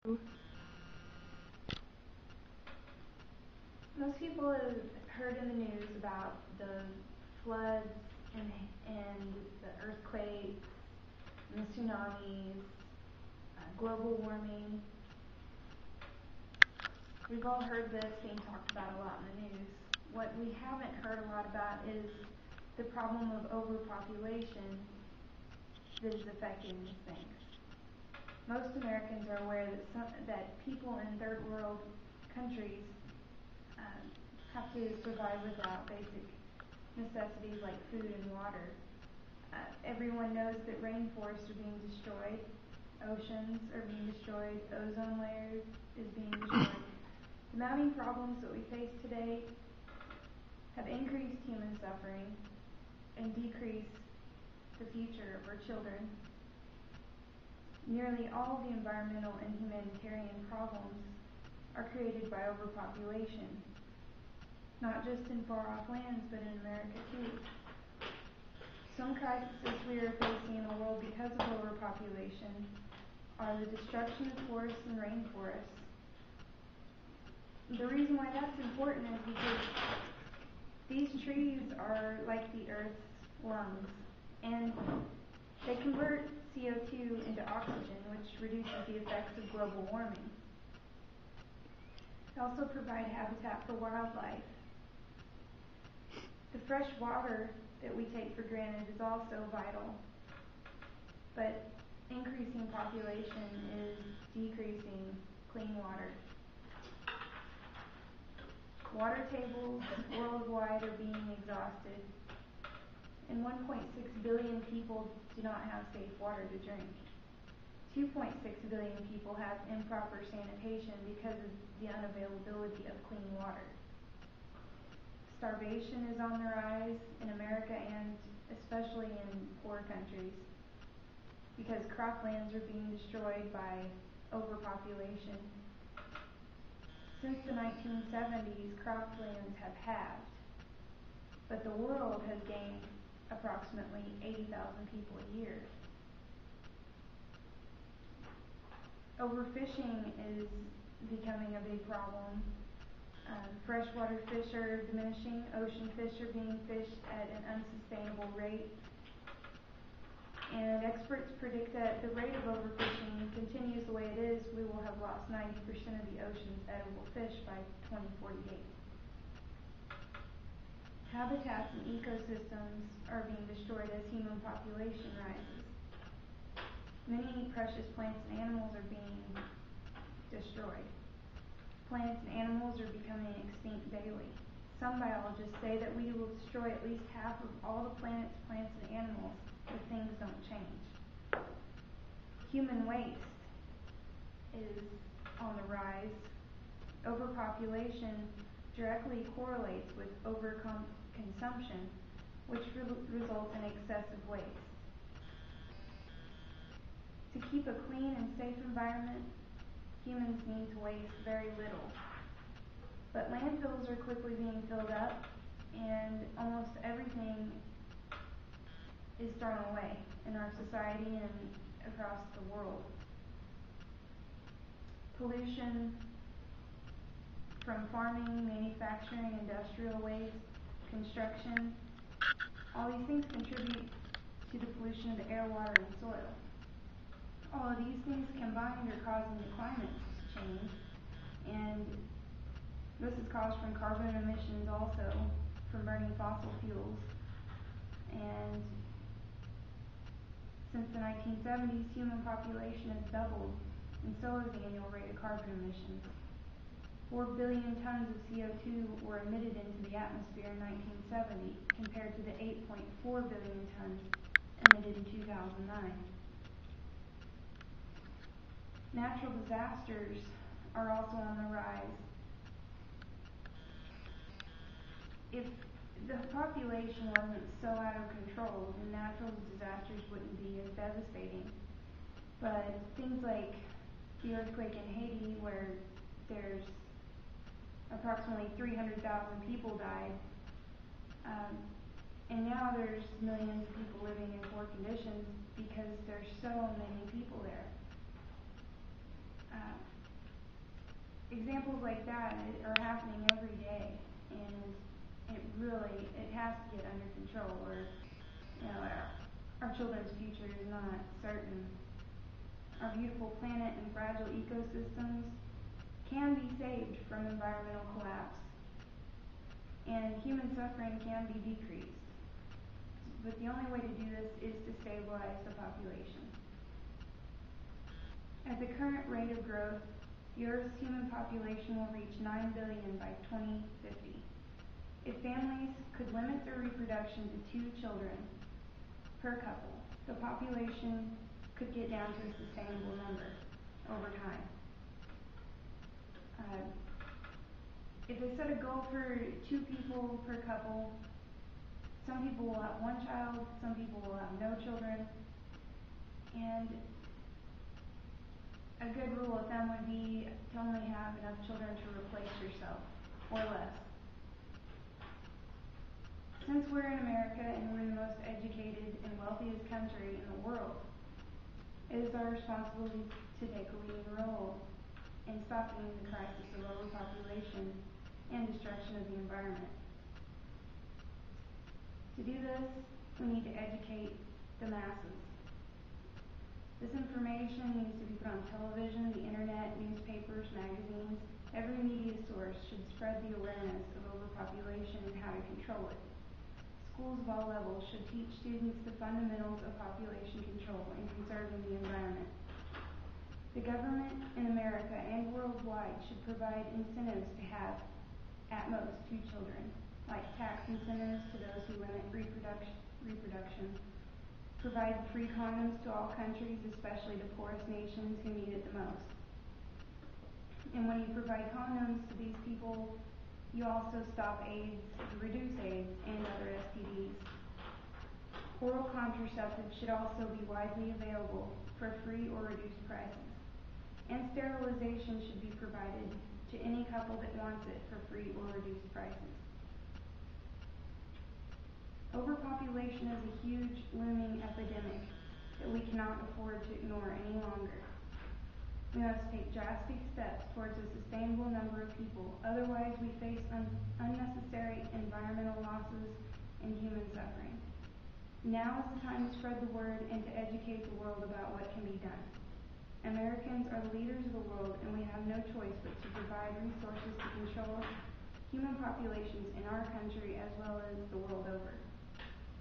Most people have heard in the news about the floods and the earthquakes and the tsunamis, global warming. We've all heard this being talked about a lot in the news. What we haven't heard a lot about is the problem of overpopulation that is affecting these things. Most Americans are aware that people in third world countries have to survive without basic necessities like food and water. Everyone knows that rainforests are being destroyed, oceans are being destroyed, ozone layer is being destroyed. The mounting problems that we face today have increased human suffering and decreased the future of our children. Nearly all the environmental and humanitarian problems are created by overpopulation, not just in far-off lands, but in America too. Some crises we are facing in the world because of overpopulation are the destruction of forests and rainforests. The reason why that's important is because these trees are like the Earth's lungs, and they convert CO2 into oxygen, which reduces the effects of global warming. They also provide habitat for wildlife. The fresh water that we take for granted is also vital, but increasing population is decreasing clean water. Water tables worldwide are being exhausted, and 1.6 billion people do not have safe water to drink. 2.6 billion people have improper sanitation because of the unavailability of clean water. Starvation is on the rise in America and especially in poor countries because croplands are being destroyed by overpopulation. Since the 1970s, croplands have halved, but the world has gained approximately 80,000 people a year. Overfishing is becoming a big problem. Freshwater fish are diminishing. Ocean fish are being fished at an unsustainable rate. And experts predict that the rate of overfishing continues the way it is, we will have lost 90% of the ocean's edible fish by 2048. Habitats and ecosystems are being destroyed as human population rises. Many precious plants and animals are being destroyed. Plants and animals are becoming extinct daily. Some biologists say that we will destroy at least half of all the planet's plants and animals if things don't change. Human waste is on the rise. Overpopulation directly correlates with overconsumption, which results in excessive waste. To keep a clean and safe environment, humans need to waste very little. But landfills are quickly being filled up, and almost everything is thrown away in our society and across the world. Pollution from farming, manufacturing, industrial waste, construction, all these things contribute to the pollution of the air, water, and soil. All of these things combined are causing the climate change, and this is caused from carbon emissions also from burning fossil fuels. And since the 1970s, human population has doubled, and so has the annual rate of carbon emissions. 4 billion tons of CO2 were emitted into the atmosphere in 1970 compared to the 8.4 billion tons emitted in 2009. Natural disasters are also on the rise. If the population wasn't so out of control, then natural disasters wouldn't be as devastating. But things like the earthquake in Haiti, where there's approximately 300,000 people died, and now there's millions of people living in poor conditions because there's so many people there. examples like that are happening every day, and it has to get under control, or our children's future is not certain. Our beautiful planet and fragile ecosystems can be saved from environmental collapse, and human suffering can be decreased. But the only way to do this is to stabilize the population. At the current rate of growth, the Earth's human population will reach 9 billion by 2050. If families could limit their reproduction to 2 children per couple, the population could get down to a sustainable number over time. If they set a goal for 2 people per couple, some people will have 1 child, some people will have no children, and a good rule of thumb would be to only have enough children to replace yourself, or less. Since we're in America and we're the most educated and wealthiest country in the world, it is our responsibility to take a leading role in stopping the crisis of overpopulation and destruction of the environment. To do this, we need to educate the masses. This information needs to be put on television, the internet, newspapers, magazines. Every media source should spread the awareness of overpopulation and how to control it. Schools of all levels should teach students the fundamentals of population control and conserving the environment. The government in America and worldwide should provide incentives to have at most 2 children, like tax incentives to those who limit reproduction, provide free condoms to all countries, especially the poorest nations who need it the most. And when you provide condoms to these people, you also stop AIDS, reduce AIDS, and other STDs. Oral contraceptives should also be widely available for free or reduced prices. And sterilization should be provided to any couple that wants it for free or reduced prices. Overpopulation is a huge, looming epidemic that we cannot afford to ignore any longer. We must take drastic steps towards a sustainable number of people, otherwise we face unnecessary environmental losses and human suffering. Now is the time to spread the word and to educate the world about what can be done. Americans are the leaders of the world, and we have no choice but to provide resources to control human populations in our country as well as the world over.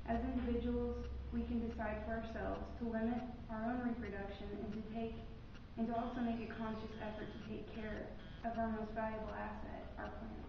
As individuals, we can decide for ourselves to limit our own reproduction and to also make a conscious effort to take care of our most valuable asset, our planet.